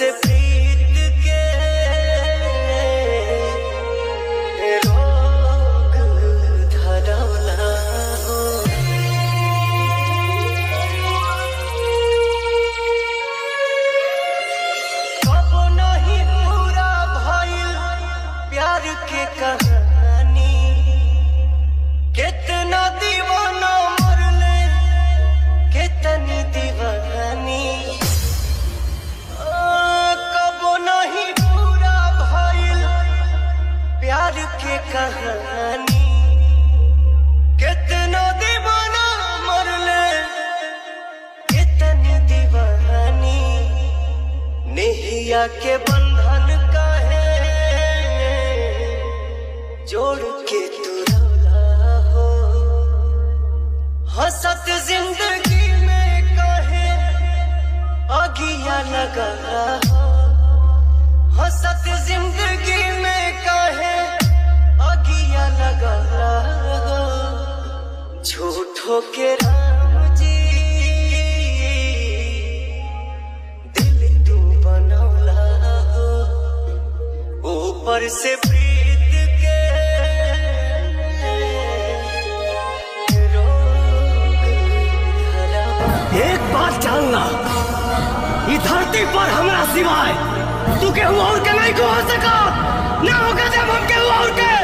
से प्रीत के रोग धरौला हो। कबो नहीं पूरा भइल प्यार के कहानी, कितना दीवाना मरले कितनी दीवानी। कबो नहीं पूरा भइल प्यार के कहानी, कितना दीवाना मरले कितनी दीवानी। नेहिया के बंधन काहे जोड़ के तू रौला हो। हंसत जिंदगी में काहे आगिया लगा हो। हंसत जिंदगी में काहे आगिया लगा हो। झूठो के राम जी दिल तू बनौला हो। ऊपर से प्रीत के रोग धरौला। एक बात जानना, इस धरती पर हमरा सिवाय तू केहू और के नहीं को हो सका, ना होगा जब हम केहू और के।